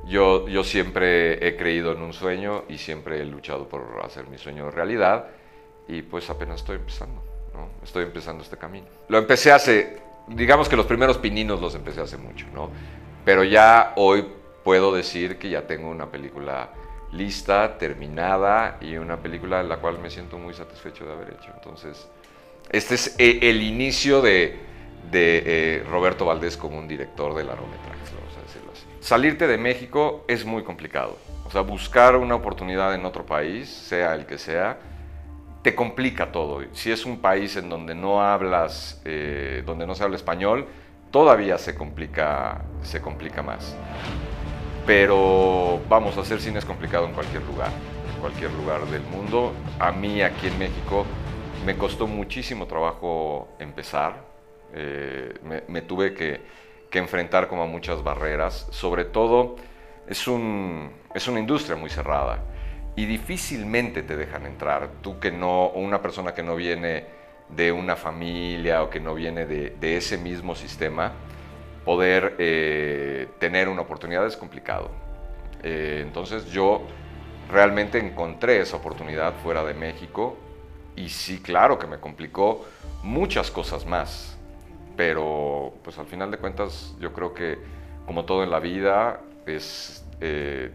Yo siempre he creído en un sueño y siempre he luchado por hacer mi sueño realidad y pues apenas estoy empezando, ¿no? Estoy empezando este camino. Lo empecé hace, digamos que los primeros pininos los empecé hace mucho, ¿no? Pero ya hoy puedo decir que ya tengo una película lista, terminada y una película en la cual me siento muy satisfecho de haber hecho. Entonces, este es el inicio de Roberto Valdés como un director de largometrajes, vamos a decirlo así. Salirte de México es muy complicado. O sea, buscar una oportunidad en otro país, sea el que sea, te complica todo. Si es un país en donde no hablas, donde no se habla español, todavía se complica más. Pero vamos, hacer cine es complicado en cualquier lugar del mundo. A mí aquí en México me costó muchísimo trabajo empezar. Me tuve que enfrentar como a muchas barreras. Sobre todo, es una industria muy cerrada y difícilmente te dejan entrar. Tú que no, o una persona que no viene de una familia o que no viene de ese mismo sistema, poder tener una oportunidad es complicado. Entonces yo realmente encontré esa oportunidad fuera de México y sí, claro que me complicó muchas cosas más, pero pues al final de cuentas yo creo que como todo en la vida es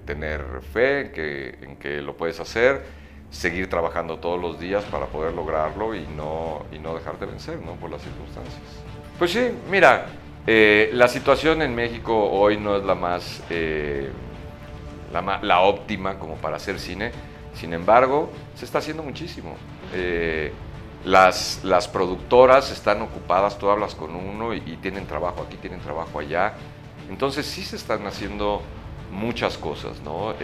tener fe en que lo puedes hacer, seguir trabajando todos los días para poder lograrlo y no dejarte vencer, ¿no? Por las circunstancias. Pues sí, mira, la situación en México hoy no es la óptima como para hacer cine. Sin embargo, se está haciendo muchísimo. Las productoras están ocupadas, tú hablas con uno y tienen trabajo aquí, tienen trabajo allá. Entonces sí se están haciendo muchas cosas, ¿no?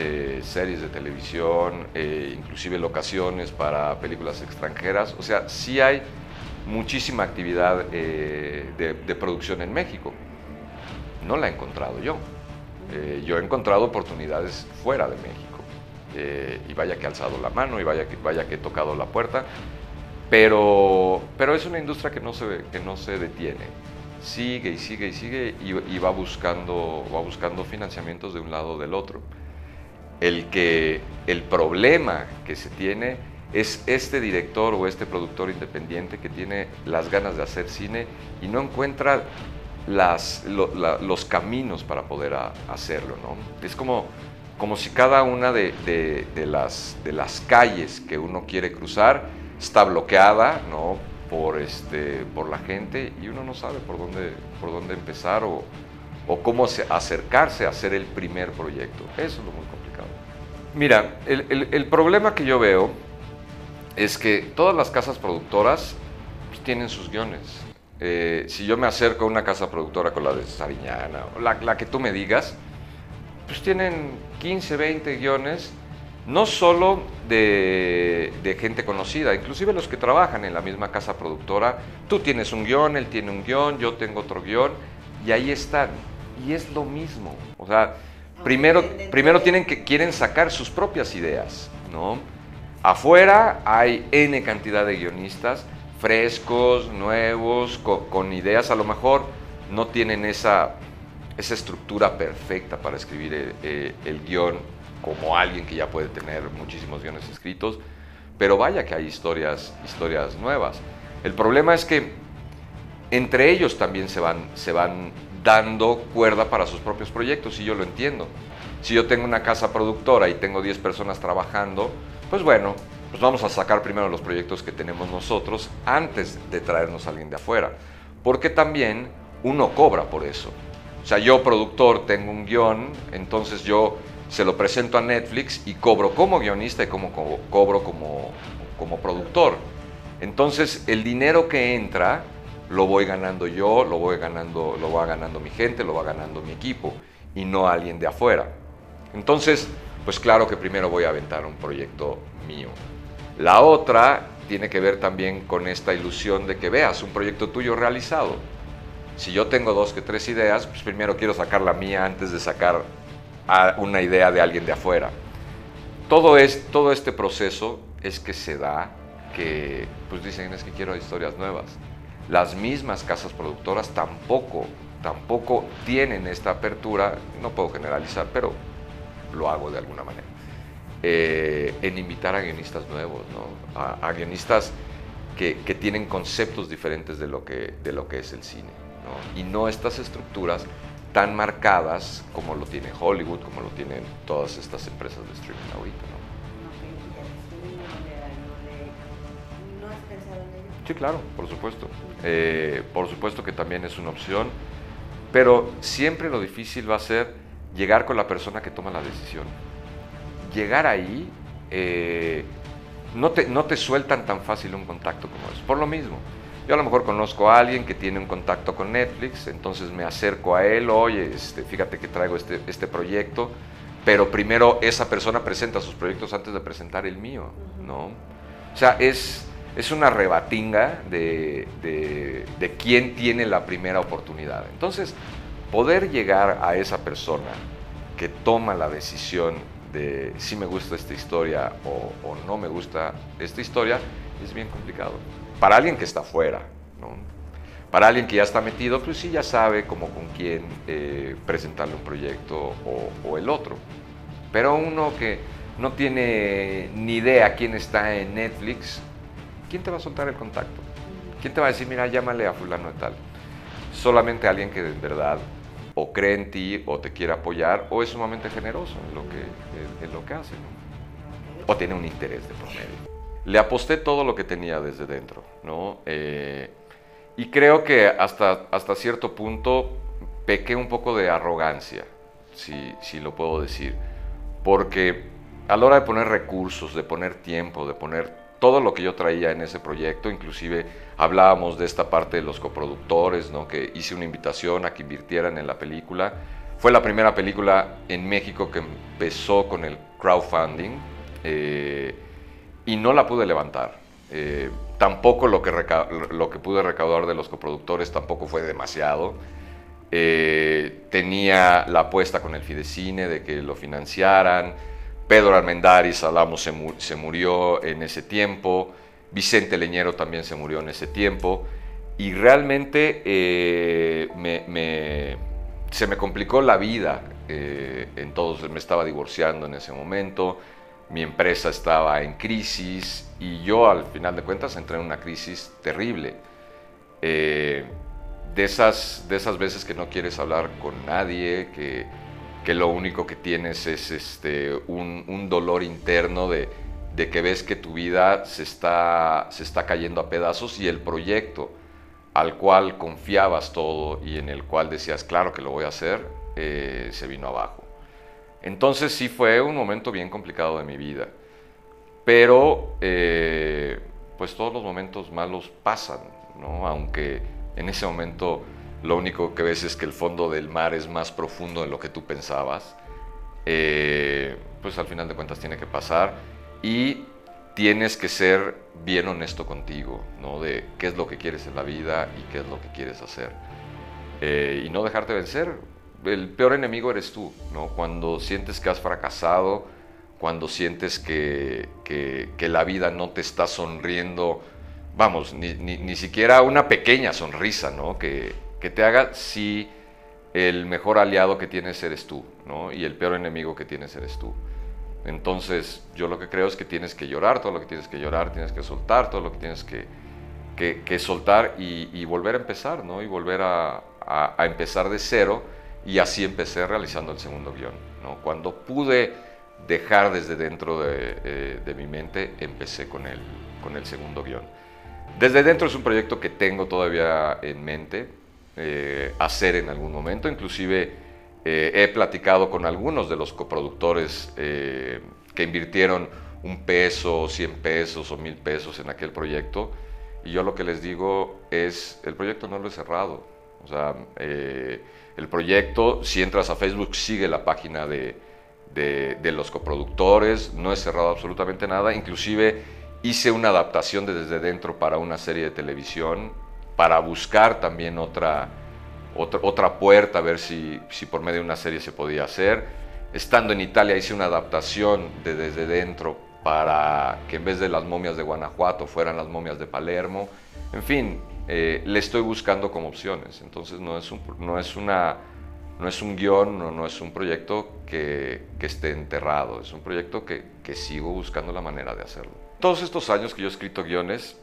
Series de televisión, inclusive locaciones para películas extranjeras. O sea, sí hay muchísima actividad de producción en México. No la he encontrado yo. Yo he encontrado oportunidades fuera de México. Y vaya que he alzado la mano y vaya que he tocado la puerta. Pero es una industria que no se detiene. Sigue y sigue y sigue y va buscando financiamientos de un lado o del otro. El problema que se tiene es este director o este productor independiente que tiene las ganas de hacer cine y no encuentra los caminos para poder hacerlo, ¿no? Es como si cada una de las calles que uno quiere cruzar está bloqueada, ¿no? por la gente y uno no sabe por dónde empezar o cómo acercarse a hacer el primer proyecto. Eso es lo muy complicado. Mira, el problema que yo veo es que todas las casas productoras pues, tienen sus guiones. Si yo me acerco a una casa productora con la de Sariñana, o la que tú me digas, pues tienen 15, 20 guiones, no solo de gente conocida, inclusive los que trabajan en la misma casa productora. Tú tienes un guión, él tiene un guión, yo tengo otro guión, y ahí están. Y es lo mismo. O sea, primero quieren sacar sus propias ideas, ¿no? Afuera hay N cantidad de guionistas frescos, nuevos, con ideas. A lo mejor no tienen esa estructura perfecta para escribir el guión como alguien que ya puede tener muchísimos guiones escritos, pero vaya que hay historias nuevas. El problema es que entre ellos también se van dando cuerda para sus propios proyectos, y yo lo entiendo. Si yo tengo una casa productora y tengo 10 personas trabajando, pues bueno, pues vamos a sacar primero los proyectos que tenemos nosotros antes de traernos a alguien de afuera, porque también uno cobra por eso. O sea, yo productor tengo un guión, entonces yo se lo presento a Netflix y cobro como guionista y cobro como productor. Entonces el dinero que entra lo voy ganando yo, lo va ganando mi gente, lo va ganando mi equipo y no alguien de afuera. Entonces, pues claro que primero voy a aventar un proyecto mío. La otra tiene que ver también con esta ilusión de que veas un proyecto tuyo realizado. Si yo tengo 2 que 3 ideas, pues primero quiero sacar la mía antes de sacar una idea de alguien de afuera. Todo este proceso es que se da que pues dicen es que quiero historias nuevas. Las mismas casas productoras tampoco tienen esta apertura, no puedo generalizar, pero lo hago de alguna manera. En invitar a guionistas nuevos, ¿no? A guionistas que tienen conceptos diferentes de lo que es el cine, ¿no? Y no estas estructuras tan marcadas como lo tiene Hollywood, como lo tienen todas estas empresas de streaming ahorita, ¿no? ¿No has pensado en ello? Sí, claro, por supuesto. Por supuesto que también es una opción, pero siempre lo difícil va a ser llegar con la persona que toma la decisión. Llegar ahí, no te sueltan tan fácil un contacto como eso. Por lo mismo, yo a lo mejor conozco a alguien que tiene un contacto con Netflix, entonces me acerco a él, oye, fíjate que traigo este proyecto, pero primero esa persona presenta sus proyectos antes de presentar el mío, ¿no? O sea, es una rebatinga de quién tiene la primera oportunidad. Entonces, poder llegar a esa persona que toma la decisión de si me gusta esta historia o no me gusta esta historia, es bien complicado. Para alguien que está fuera, ¿no? Para alguien que ya está metido, pues sí ya sabe como con quién presentarle un proyecto o el otro. Pero uno que no tiene ni idea quién está en Netflix, ¿quién te va a soltar el contacto? ¿Quién te va a decir, mira, llámale a fulano de tal? Solamente alguien que de verdad o cree en ti o te quiere apoyar o es sumamente generoso en lo que hace, ¿no? O tiene un interés de por medio. Le aposté todo lo que tenía desde dentro, ¿no? Y creo que hasta cierto punto pequé un poco de arrogancia, si lo puedo decir, porque a la hora de poner recursos, de poner tiempo, de poner todo lo que yo traía en ese proyecto, inclusive hablábamos de esta parte de los coproductores, ¿no? Que hice una invitación a que invirtieran en la película. Fue la primera película en México que empezó con el crowdfunding y no la pude levantar. Tampoco lo que pude recaudar de los coproductores tampoco fue demasiado. Tenía la apuesta con el Fidecine de que lo financiaran. Pedro Armendáriz Álamo se murió en ese tiempo, Vicente Leñero también se murió en ese tiempo, y realmente se me complicó la vida. Entonces me estaba divorciando en ese momento, mi empresa estaba en crisis y yo al final de cuentas entré en una crisis terrible. De esas veces que no quieres hablar con nadie, que lo único que tienes es un dolor interno de que ves que tu vida se está cayendo a pedazos y el proyecto al cual confiabas todo y en el cual decías, claro que lo voy a hacer, se vino abajo. Entonces sí fue un momento bien complicado de mi vida, pero pues todos los momentos malos pasan, ¿no? Aunque en ese momento lo único que ves es que el fondo del mar es más profundo de lo que tú pensabas, pues al final de cuentas tiene que pasar y tienes que ser bien honesto contigo, ¿no? De qué es lo que quieres en la vida y qué es lo que quieres hacer. Y no dejarte vencer. El peor enemigo eres tú, ¿no? Cuando sientes que has fracasado, cuando sientes que la vida no te está sonriendo, vamos, ni siquiera una pequeña sonrisa, ¿no? Que te haga, sí, el mejor aliado que tienes eres tú, ¿no? Y el peor enemigo que tienes eres tú. Entonces, yo lo que creo es que tienes que llorar todo lo que tienes que llorar, tienes que soltar todo lo que tienes que soltar y volver a empezar, ¿no? Y volver a empezar de cero, y así empecé realizando el segundo guión, ¿no? Cuando pude dejar desde dentro de mi mente, empecé con el segundo guión. Desde dentro es un proyecto que tengo todavía en mente, hacer en algún momento. Inclusive he platicado con algunos de los coproductores que invirtieron $1, 100 pesos o 1000 pesos en aquel proyecto, y yo lo que les digo es, el proyecto no lo he cerrado. O sea, el proyecto, si entras a Facebook, sigue la página de los coproductores, no he cerrado absolutamente nada. Inclusive hice una adaptación de Desde Dentro para una serie de televisión, para buscar también otra puerta, a ver si por medio de una serie se podía hacer. Estando en Italia hice una adaptación de Desde Dentro para que en vez de las momias de Guanajuato fueran las momias de Palermo. En fin, le estoy buscando como opciones. Entonces no es No es un guión, no es un proyecto que esté enterrado, es un proyecto que sigo buscando la manera de hacerlo. Todos estos años que yo he escrito guiones,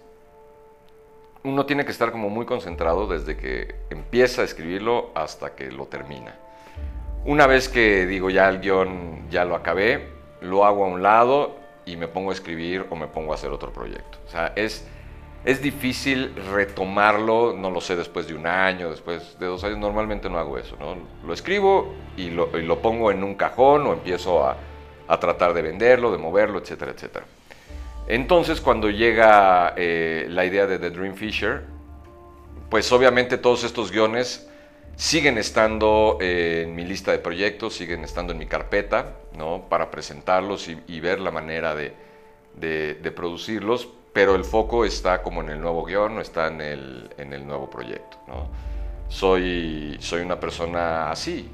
uno tiene que estar como muy concentrado desde que empieza a escribirlo hasta que lo termina. Una vez que digo ya el guión ya lo acabé, lo hago a un lado y me pongo a escribir o me pongo a hacer otro proyecto. O sea, es difícil retomarlo, no lo sé, después de un año, después de 2 años, normalmente no hago eso, ¿no? Lo escribo y lo pongo en un cajón o empiezo a tratar de venderlo, de moverlo, etcétera, etcétera. Entonces, cuando llega la idea de The Dream Fisher, pues obviamente todos estos guiones siguen estando en mi lista de proyectos, siguen estando en mi carpeta, ¿no? Para presentarlos y ver la manera de producirlos, pero el foco está como en el nuevo guión, no está en el nuevo proyecto, ¿no? Soy una persona así.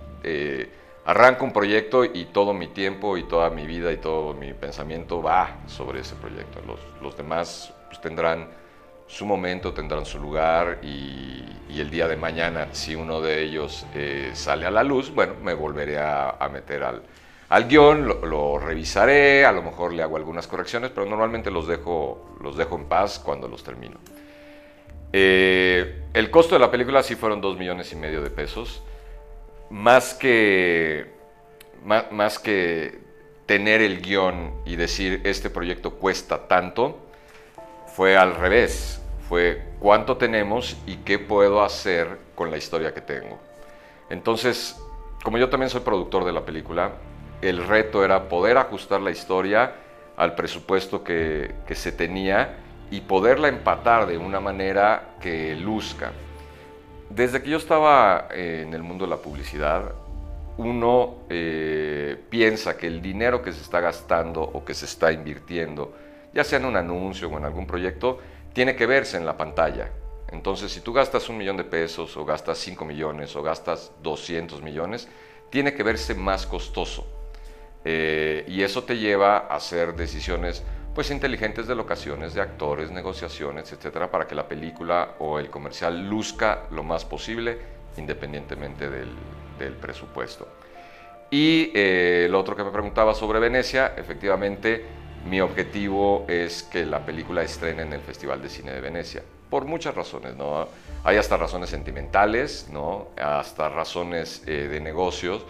Arranco un proyecto y todo mi tiempo y toda mi vida y todo mi pensamiento va sobre ese proyecto. Los demás pues, tendrán su momento, tendrán su lugar y el día de mañana, si uno de ellos sale a la luz, bueno, me volveré a meter al guión, lo revisaré, a lo mejor le hago algunas correcciones, pero normalmente los dejo en paz cuando los termino. El costo de la película sí fueron 2,5 millones de pesos. Más que tener el guión y decir este proyecto cuesta tanto, fue al revés. Fue cuánto tenemos y qué puedo hacer con la historia que tengo. Entonces, como yo también soy productor de la película, el reto era poder ajustar la historia al presupuesto que se tenía y poderla empatar de una manera que luzca. Desde que yo estaba en el mundo de la publicidad, uno piensa que el dinero que se está gastando o que se está invirtiendo, ya sea en un anuncio o en algún proyecto, tiene que verse en la pantalla. Entonces, si tú gastas 1 millón de pesos o gastas 5 millones o gastas 200 millones, tiene que verse más costoso. Y eso te lleva a hacer decisiones pues inteligentes de locaciones, de actores, negociaciones, etcétera, para que la película o el comercial luzca lo más posible independientemente del presupuesto. Y lo otro que me preguntaba sobre Venecia, efectivamente mi objetivo es que la película estrene en el Festival de Cine de Venecia, por muchas razones, ¿no? Hay hasta razones sentimentales, ¿no? Hasta razones de negocios,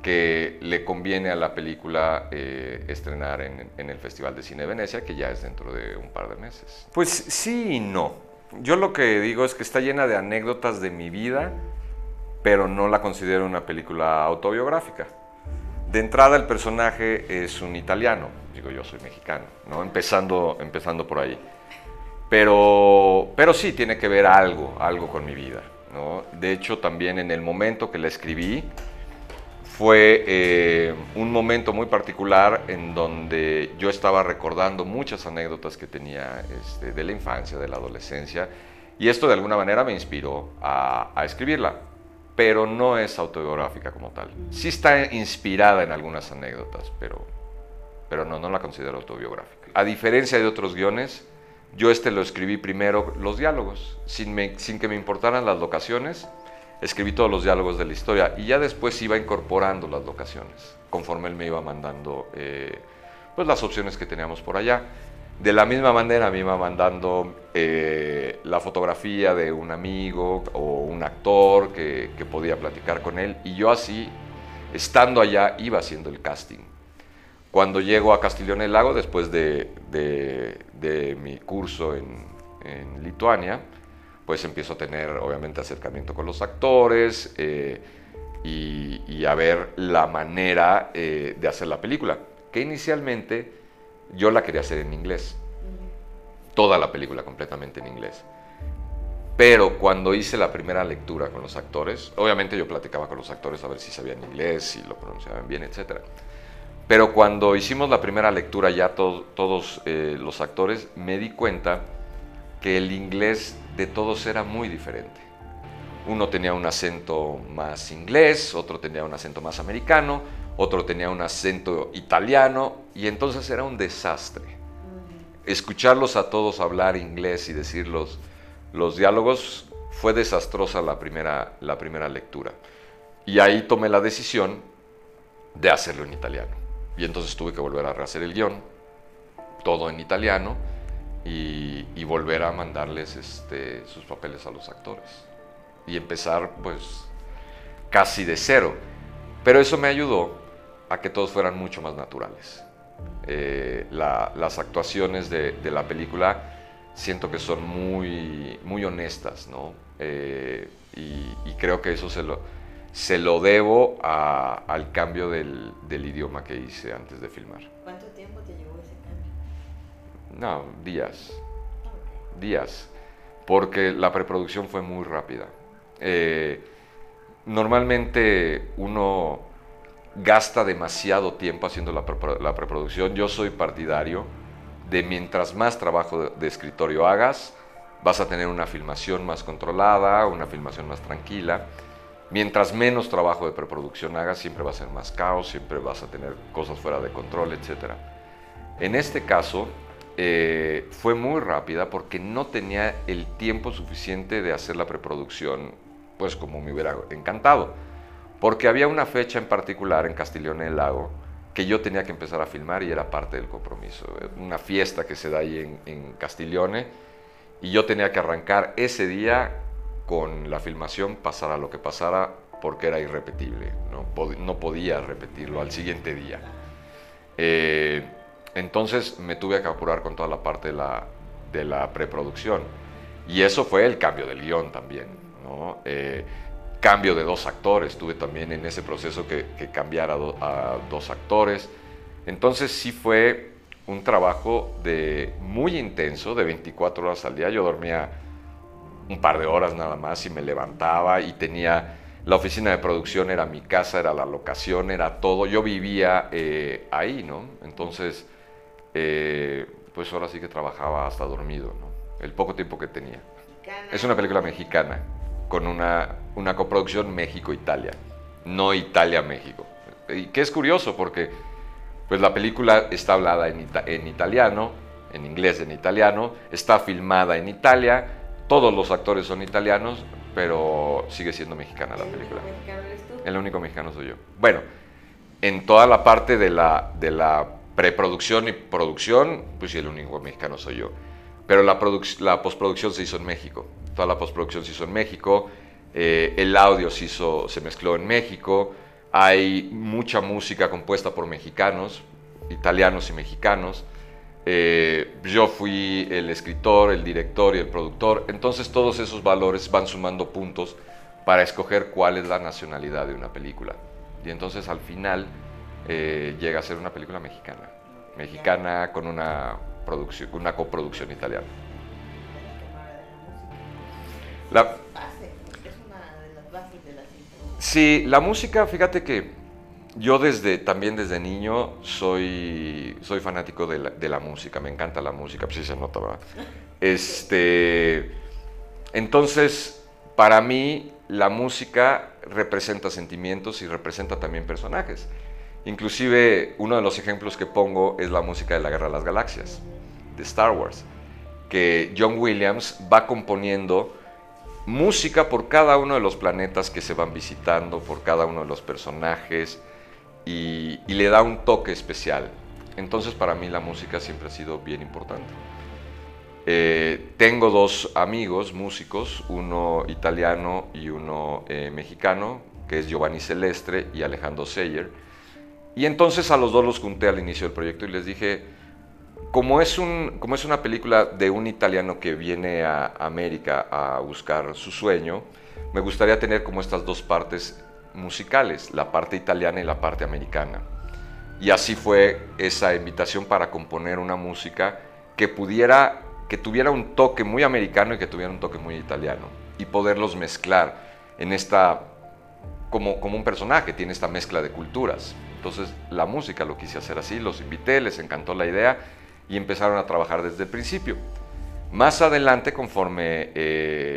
que le conviene a la película estrenar en el Festival de Cine de Venecia, que ya es dentro de un par de meses. Pues sí y no. Yo lo que digo es que está llena de anécdotas de mi vida, pero no la considero una película autobiográfica. De entrada el personaje es un italiano, digo yo soy mexicano, ¿no? Empezando por ahí. Pero sí tiene que ver algo con mi vida, ¿no? De hecho también en el momento que la escribí, fue un momento muy particular en donde yo estaba recordando muchas anécdotas que tenía de la infancia, de la adolescencia, y esto de alguna manera me inspiró a escribirla, pero no es autobiográfica como tal. Sí está inspirada en algunas anécdotas, pero no la considero autobiográfica. A diferencia de otros guiones, yo lo escribí primero los diálogos, sin que me importaran las locaciones. Escribí todos los diálogos de la historia y ya después iba incorporando las locaciones, conforme él me iba mandando pues las opciones que teníamos por allá. De la misma manera me iba mandando la fotografía de un amigo o un actor que podía platicar con él, y yo así, estando allá, iba haciendo el casting. Cuando llego a Castiglione del Lago, después de mi curso en Lituania, pues empiezo a tener obviamente acercamiento con los actores y a ver la manera de hacer la película, que inicialmente yo la quería hacer en inglés, toda la película completamente en inglés. Pero cuando hice la primera lectura con los actores, obviamente yo platicaba con los actores a ver si sabían inglés, si lo pronunciaban bien, etc. Pero cuando hicimos la primera lectura ya todos los actores, me di cuenta que el inglés de todos era muy diferente. Uno tenía un acento más inglés, otro tenía un acento más americano, otro tenía un acento italiano, y entonces era un desastre. Escucharlos a todos hablar inglés y decir los diálogos fue desastrosa la primera lectura. Y ahí tomé la decisión de hacerlo en italiano. Y entonces tuve que volver a rehacer el guión, todo en italiano, y volver a mandarles sus papeles a los actores. Y empezar pues casi de cero. Pero eso me ayudó a que todos fueran mucho más naturales. Las actuaciones de la película siento que son muy, muy honestas, ¿no? Y creo que eso se lo debo al cambio del idioma que hice antes de filmar. ¿Cuánto tiempo te llevó ese cambio? No, días, porque la preproducción fue muy rápida. Normalmente uno gasta demasiado tiempo haciendo la preproducción. Yo soy partidario de mientras más trabajo de escritorio hagas, vas a tener una filmación más controlada, una filmación más tranquila. Mientras menos trabajo de preproducción hagas, siempre va a ser más caos, siempre vas a tener cosas fuera de control, etc. En este caso, fue muy rápida porque no tenía el tiempo suficiente de hacer la preproducción, pues como me hubiera encantado. Porque había una fecha en particular en Castiglione del Lago que yo tenía que empezar a filmar y era parte del compromiso. Una fiesta que se da ahí en Castiglione, y yo tenía que arrancar ese día con la filmación, pasara lo que pasara, porque era irrepetible, no podía repetirlo al siguiente día. Entonces me tuve que apurar con toda la parte de la preproducción, y eso fue el cambio del guión también, ¿no? Cambio de 2 actores, tuve también en ese proceso que cambiar a 2 actores. Entonces sí fue un trabajo muy intenso, de 24 horas al día. Yo dormía un par de horas nada más y me levantaba, y tenía la oficina de producción, era mi casa, era la locación, era todo. Yo vivía ahí, ¿no? Entonces, pues ahora sí que trabajaba hasta dormido, ¿no? El poco tiempo que tenía. Es una película mexicana, con una coproducción México-Italia, no Italia-México. Y que es curioso porque pues la película está hablada en italiano, en inglés, en italiano, está filmada en Italia, todos los actores son italianos, pero sigue siendo mexicana la película. ¿El único mexicano eres tú? El único mexicano soy yo. Bueno, en toda la parte de la preproducción y producción, pues sí, el único mexicano soy yo. Pero la postproducción se hizo en México. Toda la postproducción se hizo en México. El audio se mezcló en México. Hay mucha música compuesta por mexicanos, italianos y mexicanos. Yo fui el escritor, el director y el productor. Entonces todos esos valores van sumando puntos para escoger cuál es la nacionalidad de una película. Y entonces al final llega a ser una película mexicana con una coproducción italiana. Es una de las bases de la cinta. Sí, la música, fíjate que yo también desde niño soy fanático de la música, me encanta la música, pues sí se nota, ¿verdad? Entonces, para mí la música representa sentimientos y representa también personajes. Inclusive uno de los ejemplos que pongo es la música de la Guerra de las Galaxias, de Star Wars, que John Williams va componiendo música por cada uno de los planetas que se van visitando, por cada uno de los personajes, y le da un toque especial. Entonces para mí la música siempre ha sido bien importante. Tengo 2 amigos músicos, uno italiano y uno mexicano, que es Giovanni Celestre y Alejandro Seyer. Y entonces a los 2 los junté al inicio del proyecto y les dije, como es una película de un italiano que viene a América a buscar su sueño, me gustaría tener como estas 2 partes musicales, la parte italiana y la parte americana. Y así fue esa invitación para componer una música que tuviera un toque muy americano y que tuviera un toque muy italiano, y poderlos mezclar en como un personaje, tiene esta mezcla de culturas. Entonces la música lo quise hacer así, los invité, les encantó la idea y empezaron a trabajar desde el principio. Más adelante, conforme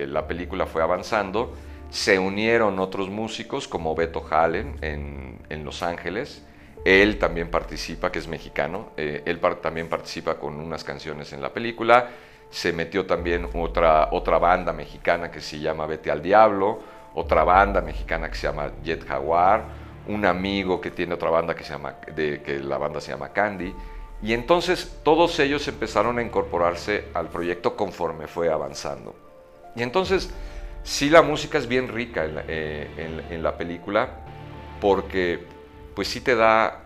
la película fue avanzando, se unieron otros músicos como Beto Hallen en Los Ángeles. Él también participa, que es mexicano, él también participa con unas canciones en la película. Se metió también otra banda mexicana que se llama Vete al Diablo, otra banda mexicana que se llama Jet Jaguar, un amigo que tiene otra banda que la banda se llama Candy, y entonces todos ellos empezaron a incorporarse al proyecto conforme fue avanzando. Y entonces sí, la música es bien rica en la película, porque pues sí te da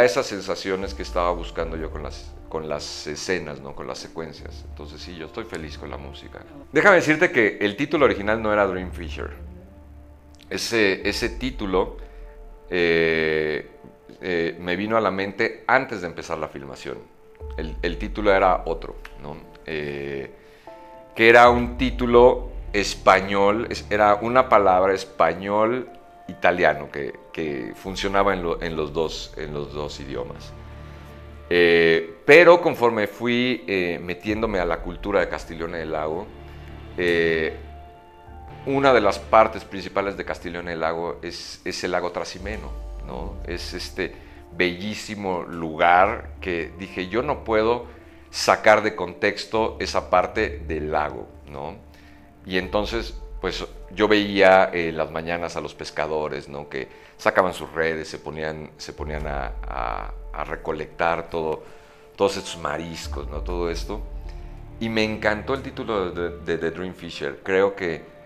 esas sensaciones que estaba buscando yo con las escenas, ¿no? Con las secuencias. Entonces sí, yo estoy feliz con la música. Déjame decirte que el título original no era Dream Fisher. Ese título me vino a la mente antes de empezar la filmación. El título era otro, ¿no? Que era un título español, era una palabra español-italiano que funcionaba en los dos idiomas. Pero conforme fui metiéndome a la cultura de Castiglione del Lago, una de las partes principales de Castiglione del Lago es el lago Trasimeno, ¿no? Es este bellísimo lugar que dije, yo no puedo sacar de contexto esa parte del lago, ¿no? Y entonces, pues yo veía las mañanas a los pescadores, ¿no? Que sacaban sus redes, se ponían a recolectar todos estos mariscos, ¿no? Todo esto. Y me encantó el título de The Dream Fisher. Creo que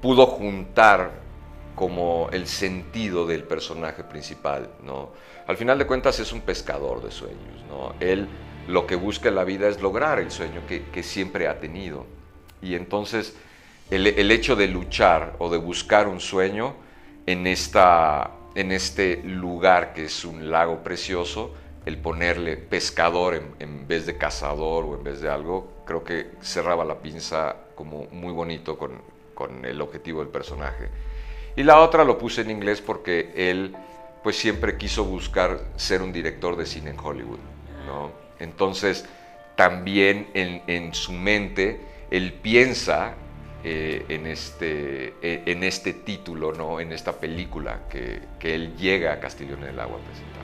pudo juntar como el sentido del personaje principal, ¿no? Al final de cuentas es un pescador de sueños, ¿no? Él lo que busca en la vida es lograr el sueño que siempre ha tenido. Y entonces el hecho de luchar o de buscar un sueño en este lugar que es un lago precioso, el ponerle pescador en vez de cazador o en vez de algo, creo que cerraba la pinza como muy bonito con el objetivo del personaje. Y la otra lo puse en inglés porque él pues siempre quiso buscar ser un director de cine en Hollywood, ¿no? Entonces también en su mente él piensa en este título, ¿no? En esta película que él llega a Castiglione del Lago a presentar.